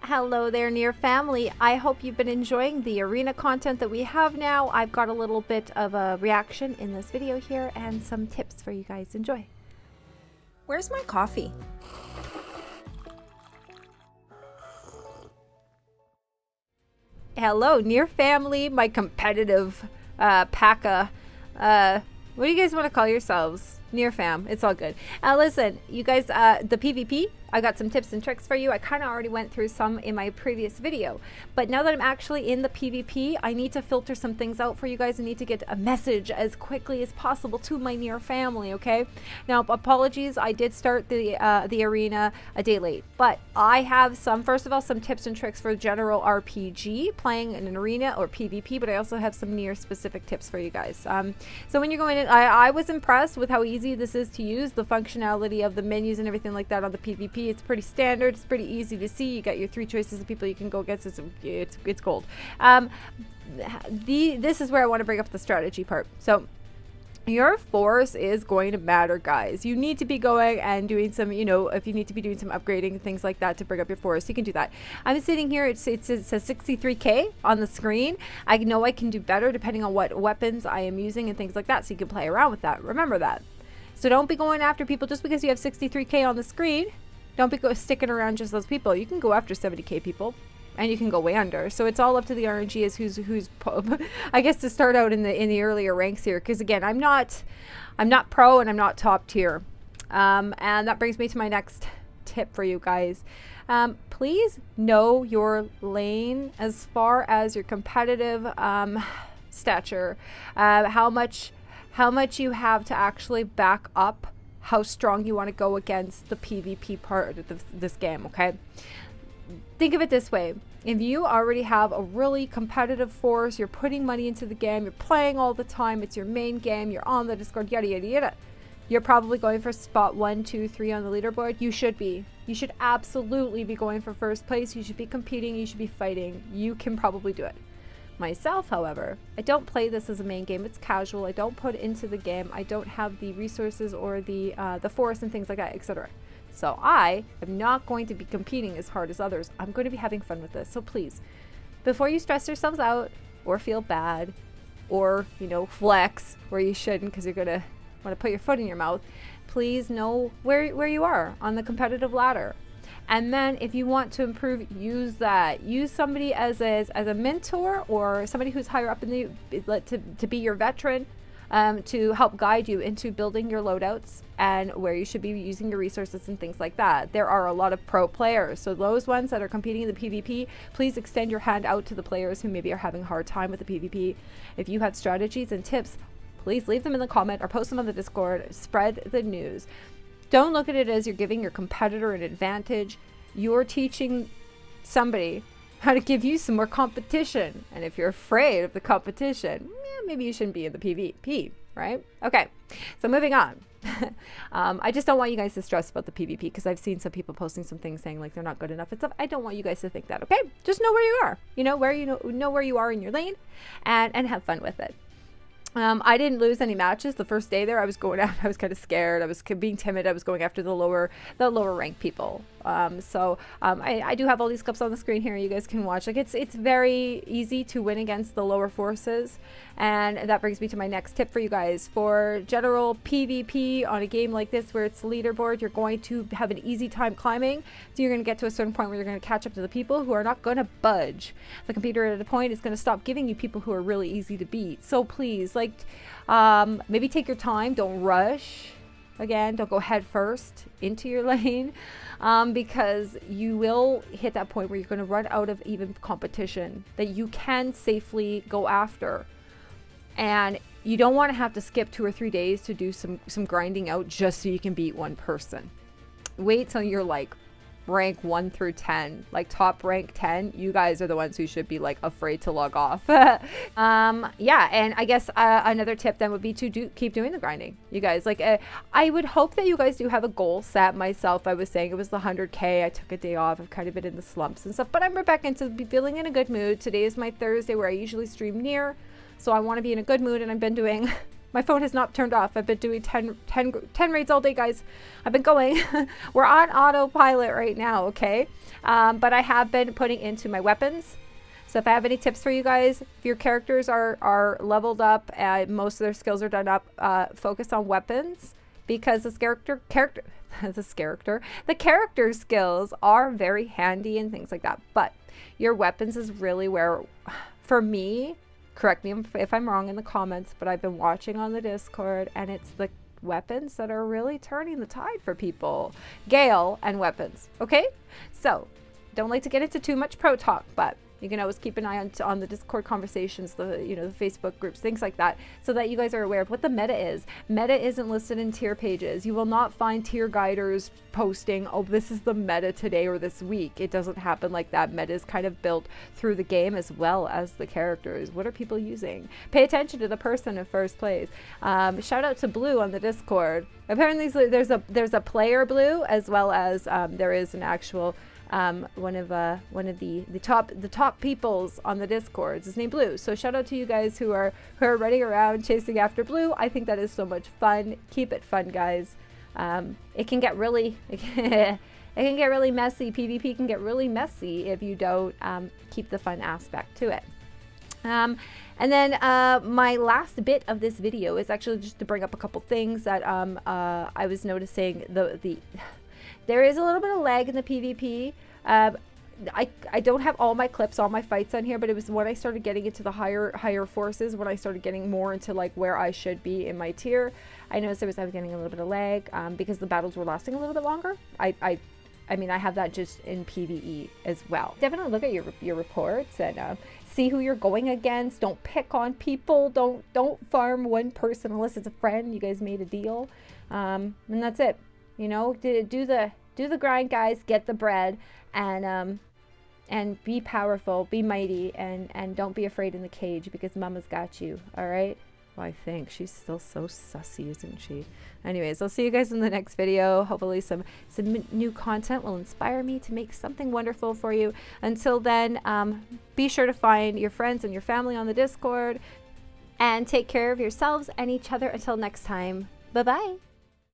Hello there, NieR family. I hope you've been enjoying the arena content that we have now. I've got a little bit of a reaction in this video here and some tips for you guys. Enjoy. Where's my coffee? Hello, NieR family, my competitive PACA. What do you guys want to call yourselves? NieR fam. It's all good. Listen, you guys, the PvP, I got some tips and tricks for you. I kind of already went through some in my previous video, but now that I'm actually in the PvP, I need to filter some things out for you guys. I need to get a message as quickly as possible to my NieR family, okay? Now, apologies, I did start the arena a day late, but I have first of all, some tips and tricks for general RPG, playing in an arena or PvP, but I also have some NieR specific tips for you guys. So when you're going in, I was impressed with how easy this is to use, the functionality of the menus and everything like that on the PvP. It's pretty standard. It's pretty easy to see. You got your 3 choices of people you can go against. It's gold. This is where I want to bring up the strategy part. So your force is going to matter, guys. You need to be going and doing some, if you need to be doing some upgrading, things like that to bring up your force, you can do that. I'm sitting here, it says 63k on the screen. I know I can do better depending on what weapons I am using and things like that, so you can play around with that. Remember that. So don't be going after people just because you have 63k on the screen. Don't be sticking around just those people. You can go after 70k people, and you can go way under. So it's all up to the RNG as who's I guess to start out in the earlier ranks here, because again, I'm not pro and I'm not top tier. And that brings me to my next tip for you guys. Please know your lane as far as your competitive stature, how much you have to actually back up how strong you want to go against the PvP part of this game, okay? Think of it this way. If you already have a really competitive force, you're putting money into the game, you're playing all the time, it's your main game, you're on the Discord, yada, yada, yada. You're probably going for spot 1, 2, 3 on the leaderboard. You should be. You should absolutely be going for first place. You should be competing. You should be fighting. You can probably do it. Myself, however, I don't play this as a main game. It's casual. I don't put it into the game. I don't have the resources or the force and things like that, etc. So I am not going to be competing as hard as others. I'm going to be having fun with this. So please, before you stress yourselves out or feel bad or, flex where you shouldn't because you're going to want to put your foot in your mouth, please know where you are on the competitive ladder. And then if you want to improve, use that. Use somebody as a mentor or somebody who's higher up in to be your veteran, to help guide you into building your loadouts and where you should be using your resources and things like that. There are a lot of pro players. So those ones that are competing in the PvP, please extend your hand out to the players who maybe are having a hard time with the PvP. If you have strategies and tips, please leave them in the comment or post them on the Discord. Spread the news. Don't look at it as you're giving your competitor an advantage. You're teaching somebody how to give you some more competition. And if you're afraid of the competition, maybe you shouldn't be in the PvP, right? Okay, so moving on. I just don't want you guys to stress about the PvP because I've seen some people posting some things saying like they're not good enough and stuff. I don't want you guys to think that, okay? Just know where you are. Know where you are in your lane and have fun with it. I didn't lose any matches the first day there. I was going out. I was kind of scared. I was being timid. I was going after the lower ranked people. I do have all these clips on the screen here. You guys can watch. Like it's very easy to win against the lower forces, and that brings me to my next tip for you guys. For general PvP on a game like this where it's leaderboard, you're going to have an easy time climbing. So you're going to get to a certain point where you're going to catch up to the people who are not going to budge. The computer at a point is going to stop giving you people who are really easy to beat. So please, maybe take your time. Don't rush. Again, don't go head first into your lane, because you will hit that point where you're going to run out of even competition that you can safely go after. And you don't want to have to skip 2 or 3 days to do some grinding out just so you can beat one person. Wait till you're like rank 1 through 10, like top rank 10. You guys are the ones who should be like afraid to log off. Yeah, and I guess another tip then would be to keep doing the grinding, you guys. I would hope that you guys do have a goal set. Myself, I was saying it was the 100k. I took a day off. I've kind of been in the slumps and stuff, but I'm back into feeling in a good mood. Today is my Thursday where I usually stream NieR, so I want to be in a good mood, and I've been doing My phone has not turned off. I've been doing 10 raids all day, guys. I've been going. We're on autopilot right now, okay? But I have been putting into my weapons. So if I have any tips for you guys, if your characters are leveled up and most of their skills are done up, focus on weapons, because the character skills are very handy and things like that. But your weapons is really where, for me, correct me if I'm wrong in the comments, but I've been watching on the Discord, and it's the weapons that are really turning the tide for people. Gale and weapons, okay? So don't like to get into too much pro talk, but you can always keep an eye on the Discord conversations, the Facebook groups, things like that, so that you guys are aware of what the meta is. Meta isn't listed in tier pages. You will not find tier guiders posting, oh, this is the meta today or this week. It doesn't happen like that. Meta is kind of built through the game as well as the characters. What are people using? Pay attention to the person in first place. Shout out to Blue on the Discord. Apparently there's a player Blue, as well as there is an actual one of the top peoples on the Discords is named Blue. So shout out to you guys who are running around chasing after Blue. I think that is so much fun. Keep it fun, guys. It can get really messy. PvP can get really messy if you don't keep the fun aspect to it. And then my last bit of this video is actually just to bring up a couple things that I was noticing. There is a little bit of lag in the PvP. I don't have all my clips, all my fights on here, but it was when I started getting into the higher forces, when I started getting more into like where I should be in my tier. I noticed I was getting a little bit of lag because the battles were lasting a little bit longer. I mean, I have that just in PvE as well. Definitely look at your reports and see who you're going against. Don't pick on people. Don't farm one person unless it's a friend. You guys made a deal, and that's it. You know, do the grind, guys. Get the bread, and be powerful, be mighty, and don't be afraid in the cage, because Mama's got you. All right. Well, I think she's still so sussy, isn't she? Anyways, I'll see you guys in the next video. Hopefully some new content will inspire me to make something wonderful for you. Until then, be sure to find your friends and your family on the Discord, and take care of yourselves and each other. Until next time, bye bye.